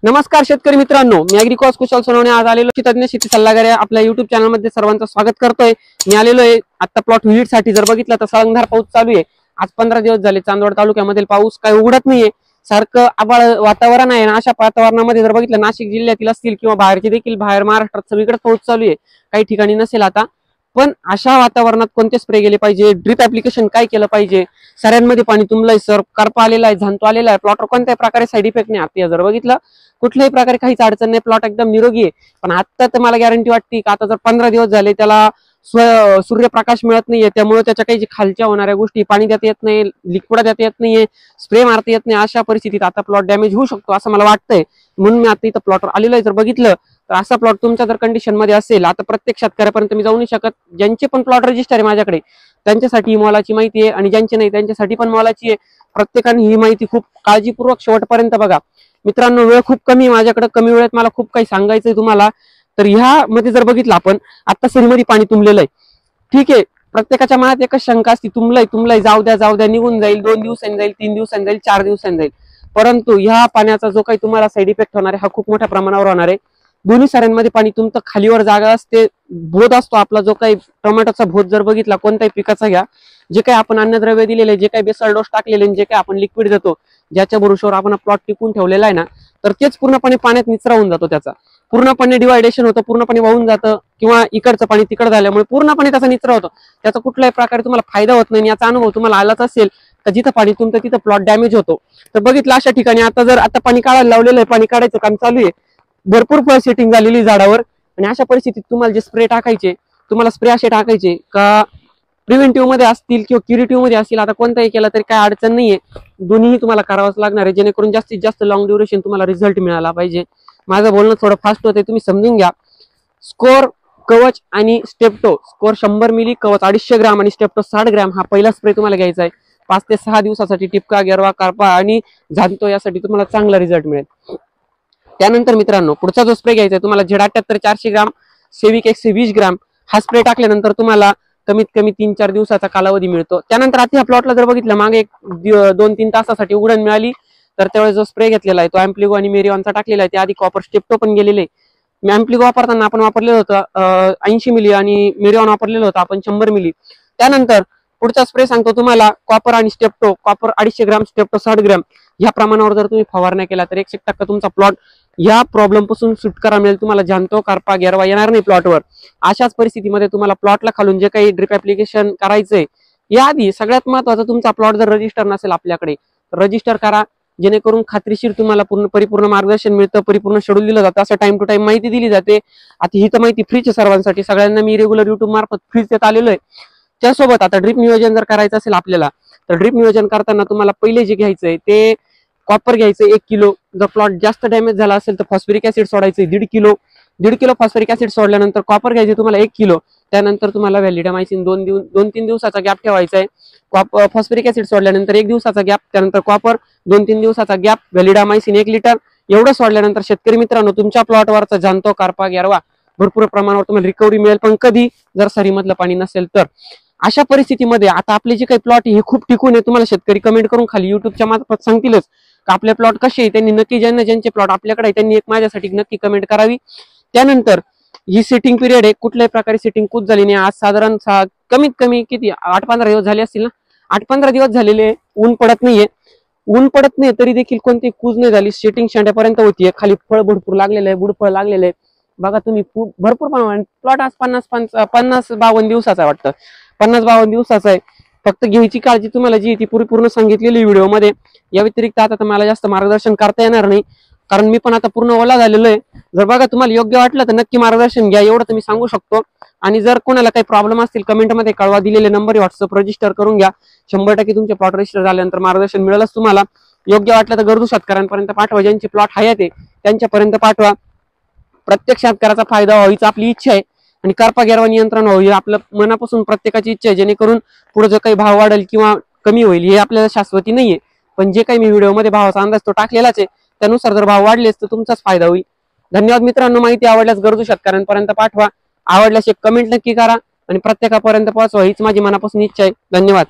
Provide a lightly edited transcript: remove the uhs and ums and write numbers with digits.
नमस्कार शेतकरी मित्रांनो, मी ॲग्रिकॉस कुशल सोनवणे आज आलेलो तज्ञ शेती सल्लागार आपल्या युट्यूब चॅनल मध्ये सर्वांचं स्वागत करतोय। मी आलेलो आहे आता प्लॉट व्हिजिट साठी। जर बघितलं तर सळंगधार पाऊस चालू आहे। आज 15 दिवस झाले चांदवड तालुक्यामध्ये पाऊस काय उघडत नाहीये, सारखं आभाळ वातावरण आहे ना। अशा वातावरणामध्ये जर बघितलं नाशिक जिल्ह्यातील असतील किंवा बाहेरचे देखील, बाहेर महाराष्ट्रात सगळीकडे पाऊस चालू आहे, काही ठिकाणी नसेल आता। पण अशा वातावरणात कोणते स्प्रे गेले पाहिजे, ड्रिप ऍप्लिकेशन काय केलं पाहिजे, सऱ्यांमध्ये पाणी तुंबलंय सर, करपा आलेला आहे, झांतो आलेला आहे, प्लॉटवर कोणत्याही प्रकारे साईड इफेक्ट नाही आता जर बघितलं कुठल्याही प्रकारे काहीच अडचण नाही, प्लॉट एकदम निरोगी आहे। पण आता तर मला गॅरंटी वाटते की आता जर 15 दिवस झाले त्याला सूर्यप्रकाश मिळत नाहीये, त्यामुळे त्याच्या काही खालच्या होणाऱ्या गोष्टी, पाणी देता येत नाही, लिक्विड देता येत नाहीये, स्प्रे मारता येत नाही, अशा परिस्थितीत आता प्लॉट डॅमेज होऊ शकतो असं मला वाटतंय। म्हणून मी आता इथं प्लॉटवर आलेलो आहे। जर बघितलं तर असा प्लॉट तुमच्या जर कंडिशन मध्ये असेल, आता प्रत्येक शेतकऱ्यापर्यंत मी जाऊ नाही शकत, ज्यांचे पण प्लॉट रजिस्टर आहे माझ्याकडे त्यांच्यासाठी ही मोलाची माहिती आहे, आणि ज्यांचे नाही त्यांच्यासाठी पण मोलाची आहे। प्रत्येकाने ही माहिती खूप काळजीपूर्वक शेवटपर्यंत बघा मित्रांनो। वेळ खूप कमी आहे माझ्याकडे, कमी वेळेत मला खूप काही सांगायचंय तुम्हाला। तर ह्या मध्ये जर बघितलं आपण आता सरीमध्ये पाणी तुंबलेलं आहे, ठीक आहे। प्रत्येकाच्या मनात एकच शंका असते, तुंबलंय जाऊ द्या निघून जाईल, 2 दिवसांनी जाईल, 3 दिवसांनी जाईल, 4 दिवसांनी जाईल। परंतु ह्या पाण्याचा जो काही तुम्हाला साईड इफेक्ट होणार आहे हा खूप मोठ्या प्रमाणावर होणार आहे। दोन्ही साऱ्यांमध्ये पाणी तुमचं खालीवर जागा असते, भोत असतो आपला जो काही टोमॅटोचा भोत जर बघितला कोणत्याही पिकाचा घ्या, जे काही आपण अन्नद्रव्य दिलेले, जे काही बेसल डोस टाकलेले, जे काही आपण लिक्विड देतो, ज्याच्या भरोशावर आपण प्लॉट टिकून ठेवलेला आहे ना, तर तेच पूर्णपणे पाण्यात निचरा होऊन जातो, त्याचा पूर्णपणे डिवायडेशन होतं, पूर्णपणे वाहून जातं, किंवा इकडचं पाणी तिकडे झाल्यामुळे पूर्णपणे त्याचा निचरा होतो, त्याचा कुठल्याही प्रकारे तुम्हाला फायदा होत नाही। याचा अनुभव तुम्हाला आलाच असेल तर जिथं पाणी तुमचं तिथं प्लॉट डॅमेज होतो। तर बघितलं अशा ठिकाणी आता पाणी काढायला लावलेलं आहे, पाणी काढायचं काम चालू आहे, भरपूर फळ सेटिंग झालेली झाडावर। आणि अशा परिस्थितीत तुम्हाला जे स्प्रे टाकायचे, तुम्हाला स्प्रे असे टाकायचे का प्रिव्हेंटिव्ह मध्ये असतील किंवा क्युरेटिव्ह मध्ये असतील, आता कोणताही केला तरी काय अडचण नाहीये, दोन्हीही तुम्हाला करावंच लागणार आहे, जेणेकरून जास्तीत जास्त लॉंग ड्युरेशन तुम्हाला रिझल्ट मिळाला पाहिजे। माझं बोलणं थोडं फास्ट होतं, तुम्ही समजून घ्या। स्कोर, कवच आणि स्टेप्टो, स्कोर 100 मिली, कवच 250 ग्राम आणि स्टेप्टो 60 ग्राम हा पहिला स्प्रे तुम्हाला घ्यायचा आहे। 5 ते 6 दिवसासाठी टिपका, गेरवा, करपा आणि झांतो यासाठी तुम्हाला चांगला रिझल्ट मिळेल। त्यानंतर मित्रांनो पुढचा जो स्प्रे घ्यायचा आहे तुम्हाला Z78 400 ग्राम, सेविक 120 ग्राम हा स्प्रे टाकल्यानंतर तुम्हाला कमीत कमी 3-4 दिवसाचा कालावधी मिळतो। त्यानंतर आता ह्या प्लॉटला जर बघितलं मागे 2-3 तासासाठी उघडण मिळाली, तर त्यावेळेस जो स्प्रे घेतलेला आहे तो अँप्लिगो आणि मेरिऑनचा टाकलेला आहे, त्याआधी कॉपर स्टेप्टो पण गेलेले आहे। मी अँप्लिगो वापरताना आपण वापरलेलं होतं 80 मिली आणि मेरिऑन वापरलेलं होतं आपण 100 मिली। त्यानंतर पुढचा स्प्रे सांगतो तुम्हाला कॉपर आणि स्टेप्टो, कॉपर 250 ग्राम, स्टेप्टो 60 ग्राम या प्रमाणावर जर तुम्ही फवारण्या केला तर 100% तुमचा प्लॉट या प्रॉब्लेम पासून सुटकारा मिळेल, तुम्हाला जाणतो करपा गेरवा येणार नाही प्लॉटवर। अशाच परिस्थितीमध्ये तुम्हाला प्लॉटला खालून जे काही ड्रिप ऍप्लिकेशन करायचंय, याआधी सगळ्यात महत्त्वाचं तुमचा प्लॉट जर रजिस्टर नसेल आपल्याकडे रजिस्टर करा, जेणेकरून खात्रीशीर तुम्हाला परिपूर्ण मार्गदर्शन मिळतं, परिपूर्ण शेड्यूल दिलं जातं, असं टाइम टू टाइम माहिती दिली जाते। आता ही तर माहिती फ्रीच आहे सर्वांसाठी, सगळ्यांना मी रेग्युलर युट्यूब मार्फत फ्रीच देत आलेलो आहे। त्यासोबत आता ड्रिप नियोजन जर करायचं असेल आपल्याला, तर ड्रिप नियोजन करताना तुम्हाला पहिले जे घ्यायचंय ते कॉपर घ्यायचं 1 किलो, जर प्लॉट जास्त डॅमेज झाला असेल तर फॉस्फरिक ऍसिड सोडायचं 1.5 किलो फॉस्फरिक ऍसिड सोडल्यानंतर कॉपर घ्यायचे तुम्हाला 1 किलो, त्यानंतर तुम्हाला व्हॅलिडामायसिन 2-3 दिवसाचा गॅप ठेवायचा आहे। फॉस्फरिक ऍसिड सोडल्यानंतर 1 दिवसाचा गॅप, त्यानंतर कॉपर 2-3 दिवसाचा गॅप, व्हॅलिडामायसिन 1 लिटर एवढं सोडल्यानंतर शेतकरी मित्रांनो तुमच्या प्लॉटवरचा जाणतो करपा गेरवा भरपूर प्रमाणावर तुम्हाला रिकव्हरी मिळेल। पण कधी जर सरीमधलं पाणी नसेल तर अशा परिस्थितीमध्ये आता आपले जे काही प्लॉट हे खूप टिकून आहे, तुम्हाला शेतकरी कमेंट करून खाली युट्यूबच्या मार्फत सांगतीलच का आपले प्लॉट कसे आहे, त्यांनी नक्की ज्यांचे प्लॉट आपल्याकडे आहे त्यांनी एक माझ्यासाठी नक्की कमेंट करावी। त्यानंतर ही सेटिंग पिरियड आहे, कुठल्याही प्रकारे सेटिंग कूच झाली नाही। आज साधारण कमीत कमी किती 8-15 दिवस झाले असतील ना, 8-15 दिवस झालेले, ऊन पडत नाहीये तरी देखील कोणती कूज नाही झाली, सेटिंग शेंड्यापर्यंत होतीये, खाली फळ भरपूर लागलेलं आहे, बुडफळ लागलेलं आहे बघा तुम्ही, भरपूर प्रमाणात प्लॉट आज 50-52 दिवसाचा वाटतं, 50-52 दिवसाचा आहे। फक्त घ्यायची काळजी तुम्हाला जी ती पूर्ण सांगितलेली व्हिडिओमध्ये, या व्यतिरिक्त आता तर मला जास्त मार्गदर्शन करता येणार नाही, कारण मी पण आता पूर्ण ओला झालेलो आहे। जर बघा तुम्हाला योग्य वाटलं तर नक्की मार्गदर्शन घ्या, एवढं तुम्ही सांगू शकतो। आणि जर कोणाला काही प्रॉब्लेम असतील कमेंटमध्ये कळवा, दिलेले नंबर व्हॉट्सअप रजिस्टर करून घ्या, 100% तुमचे प्लॉट रजिस्टर झाल्यानंतर मार्गदर्शन मिळेलच तुम्हाला। योग्य वाटलं तर गरजू शेतकऱ्यांपर्यंत पाठवा, ज्यांचे प्लॉट हयात आहे त्यांच्यापर्यंत पाठवा, प्रत्येक शेतकऱ्याचा फायदा व्हायचा आपली इच्छा आहे, आणि करपा गेरवा नियंत्रण व्हावी आपलं मनापासून प्रत्येकाची इच्छा आहे, जेणेकरून पुढे जो काही भाव वाढेल किंवा कमी होईल हे आपल्याला शाश्वती नाहीये। पण जे काही मी व्हिडिओमध्ये भावाचा अंदाज तो टाकलेलाच आहे, त्यानुसार जर भाव वाढलेच तर तुमचाच फायदा होईल। धन्यवाद मित्रांनो, माहिती आवडल्यास गरजू शेतकऱ्यांपर्यंत पाठवा, आवडल्यास एक कमेंट नक्की करा आणि प्रत्येकापर्यंत पोहोचवा हीच माझी मनापासून इच्छा आहे। धन्यवाद।